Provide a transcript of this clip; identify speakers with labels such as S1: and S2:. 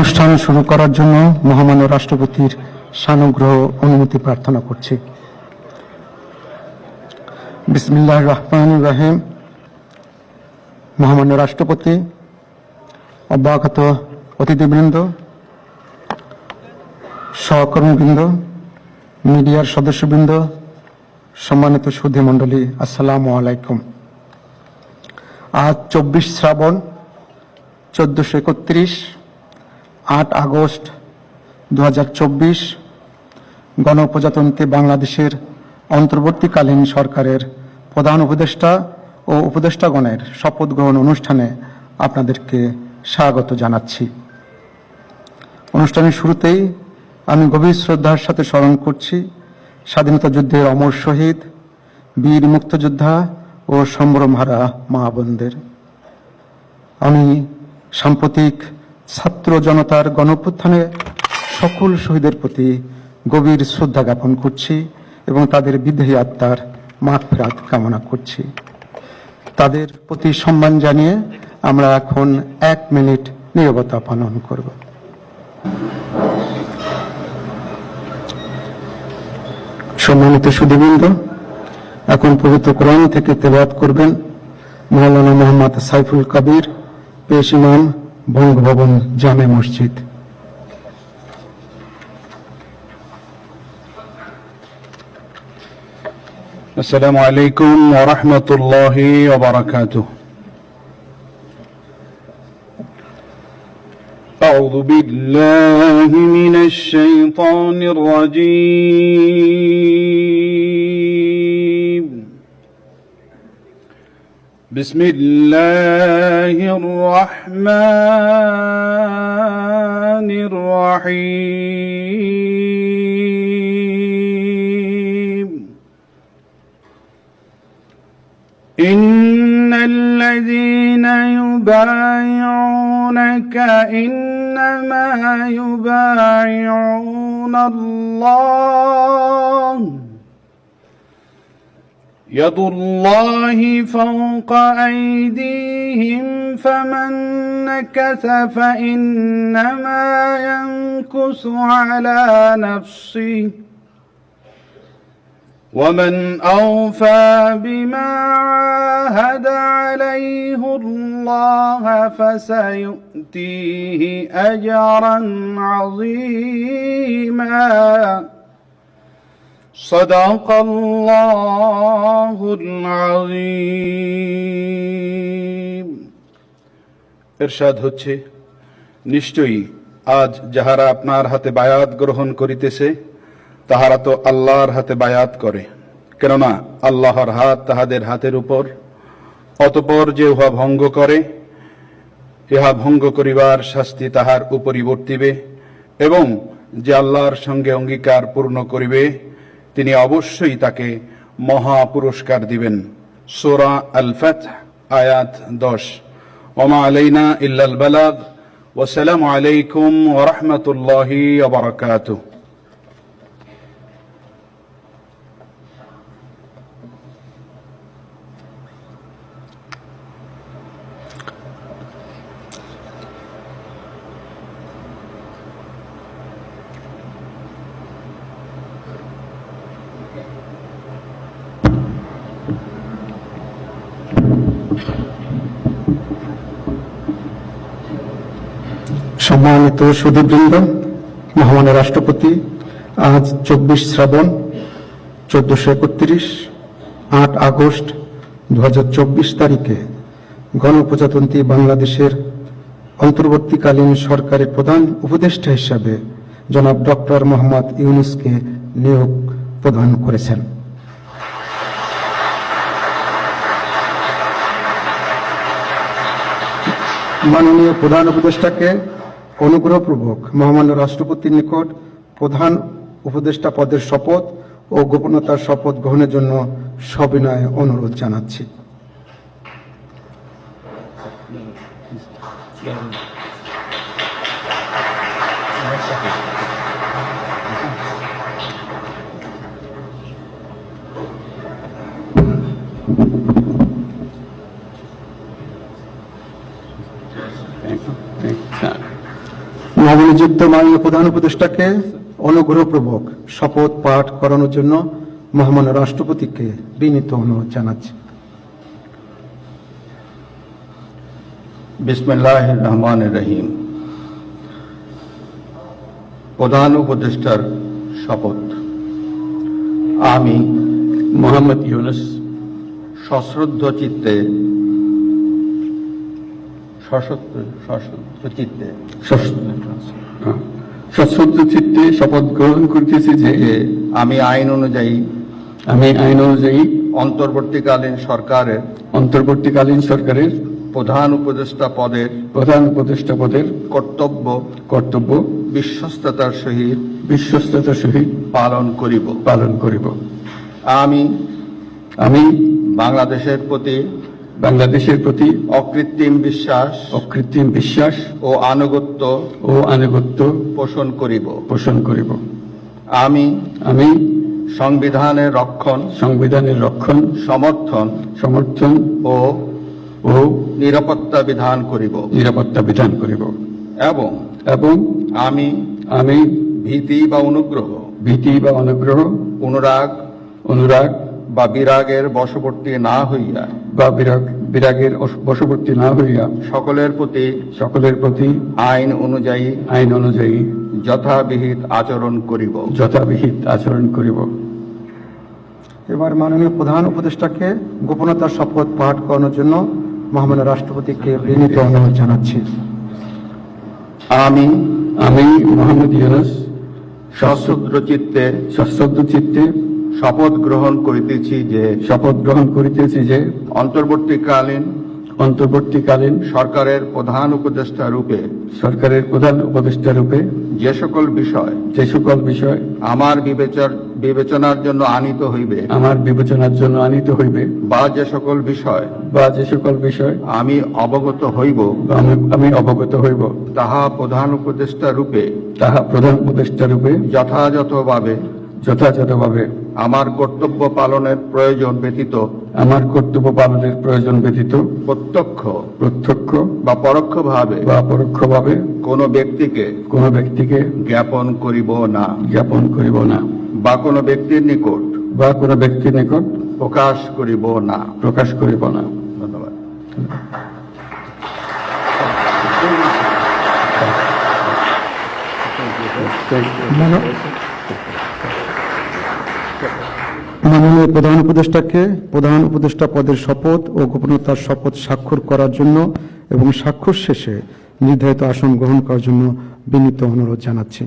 S1: অনুষ্ঠান শুরু করার জন্য মহামান্য রাষ্ট্রপতির সানুগ্রহ অনুমতি প্রার্থনা করছি। বিসমিল্লাহির রহমানির রহিম। মহামান্য রাষ্ট্রপতি, অব্যাহত অতিথিবৃন্দ, সহকর্মীবৃন্দ, মিডিয়ার সদস্যবৃন্দ, সম্মানিত সুধী মণ্ডলী, আসসালামু আলাইকুম। আজ 24 শ্রাবণ 1431, 8 আগস্ট 2024 গণপ্রজাতন্ত্রী বাংলাদেশের অন্তর্বর্তীকালীন সরকারের প্রধান উপদেষ্টা ও উপদেষ্টাগণের শপথ গ্রহণ অনুষ্ঠানে আপনাদেরকে স্বাগত জানাচ্ছি। অনুষ্ঠানের শুরুতেই আমি গভীর শ্রদ্ধার সাথে স্মরণ করছি স্বাধীনতা যুদ্ধের অমর শহীদ, বীর মুক্তিযোদ্ধা ও সম্ভ্রমহারা মা বোনদের। আমি সাম্প্রতিক ছাত্র জনতার গণঅভ্যুত্থানে সকল শহীদের প্রতি গভীর শ্রদ্ধা জ্ঞাপন করছি এবং তাদের বিদেহী আত্মার মাগফিরাত কামনা করছি। তাদের প্রতি সম্মান জানিয়ে আমরা এখন 1 মিনিট নীরবতা পালন করব। সম্মানিত সুধীবৃন্দ, এখন পবিত্র কোরআন থেকে তেলাওয়াত করবেন মাওলানা মোহাম্মদ সাইফুল কবির, পেশ ইমাম, বঙ্গভবন জামে মসজিদ।
S2: السلام عليكم ورحمة الله وبركاته. أعوذ بالله من الشيطان الرجيم. بسم الله الرحمن الرحيم. إن الذين يبايعونك إنما يبايعون الله يد الله فوق أيديهم فمن نكث فإنما ينكث على نفسه ومن أوفى بما عاهد عليه الله فسيؤتيه أجرا عظيما. صدق الله العظيم. ইরশাদ হচ্ছে, নিশ্চয়ই আজ যাহারা আপনার হাতে বায়াত গ্রহণ করিতেছে তাহারা তো আল্লাহর হাতে বায়াত করে, কেননা আল্লাহর হাত তাহাদের হাতের উপর। অতঃপর যে উহা ভঙ্গ করে, ইহা ভঙ্গ করিবার শাস্তি তাহার উপরই বর্তিবে, এবং যে আল্লাহর সঙ্গে অঙ্গীকার পূর্ণ করিবে তিনি অবশ্যই তাকে মহা পুরস্কার দিবেন। সূরা আল ফাতহ আয়াত 10। ওমা আলাইনা ইল্লাল বালাগ। ওয়াসসালামু আলাইকুম ওয়া রাহমাতুল্লাহি ওয়া বারাকাতুহু।
S1: সম্মানিত সুধীবৃন্দ, মহামান্য রাষ্ট্রপতি, আজ 24 শ্রাবণ 1431, 8 আগস্ট 2024 তারিখে গণপ্রজাতন্ত্রী বাংলাদেশের অন্তর্বর্তীকালীন সরকারের প্রধান উপদেষ্টা হিসাবে জনাব ডক্টর মোহাম্মদ ইউনূসকে নিয়োগ প্রদান করেছেন। মাননীয় প্রধান উপদেষ্টাকে অনুগ্রহপূর্বক মহামান্য রাষ্ট্রপতির নিকট প্রধান উপদেষ্টা পদের শপথ ও গোপনতার শপথ গ্রহণের জন্য সবিনয় অনুরোধ জানাচ্ছি। নবনিযুক্ত মাননীয় প্রধান উপদেষ্টাকে অনুগ্রহপূর্বক শপথ পাঠ করানোর জন্য মহামান্য রাষ্ট্রপতিকে বিনীত অনুরোধ জানাচ্ছি।
S3: বিসমিল্লাহির রহমানির রহিম। প্রধান উপদেষ্টার শপথ। আমি মোহাম্মদ ইউনুস সশ্রদ্ধ চিত্তে
S4: সশ্রদ্ধ চিত্তে শপথ গ্রহণ করিতেছি যে
S3: আমি আইন অনুযায়ী অন্তর্বর্তীকালীন সরকারের প্রধান উপদেষ্টা পদের কর্তব্য বিশ্বস্ততার সহিত পালন করিব। আমি বাংলাদেশের প্রতি অকৃত্রিম বিশ্বাস ও আনুগত্য পোষণ করিব। আমি সংবিধানের রক্ষণ সমর্থন ও নিরাপত্তা বিধান করিব এবং আমি ভীতি বা অনুগ্রহ অনুরাগ বা বিরাগের বশবর্তী না হইয়া সকলের প্রতি আইন অনুযায়ী যথাবিহিত আচরণ করিব।
S1: এবার মাননীয় প্রধান উপদেষ্টাকে গোপনতার শপথ পাঠ করানোর জন্য মহামান্য রাষ্ট্রপতিকে বিনীত অনুরোধ জানাচ্ছি।
S3: আমি
S4: মোহাম্মদ ইউনুস
S3: সশ্রদ্ধ চিত্তে শপথ গ্রহণ করিতেছি যে অন্তর্বর্তীকালীন সরকারের প্রধান উপদেষ্টা রূপে যে সকল বিষয় আমার বিবেচনার জন্য আনিত হইবে বা যে সকল বিষয় আমি অবগত হইব তাহা প্রধান উপদেষ্টা রূপে যথাযথভাবে আমার কর্তব্য পালনের প্রয়োজন ব্যতীত প্রত্যক্ষ বা পরোক্ষভাবে কোনো ব্যক্তিকে জ্ঞাপন করিব না বা কোনো ব্যক্তির নিকট প্রকাশ করিব না। ধন্যবাদ।
S1: মাননীয় প্রধান উপদেষ্টাকে প্রধান উপদেষ্টা পদের শপথ ও গোপনতার শপথ স্বাক্ষর করার জন্য এবং স্বাক্ষর শেষে নির্ধারিত আসন গ্রহণ করার জন্য বিনীত অনুরোধ জানাচ্ছি।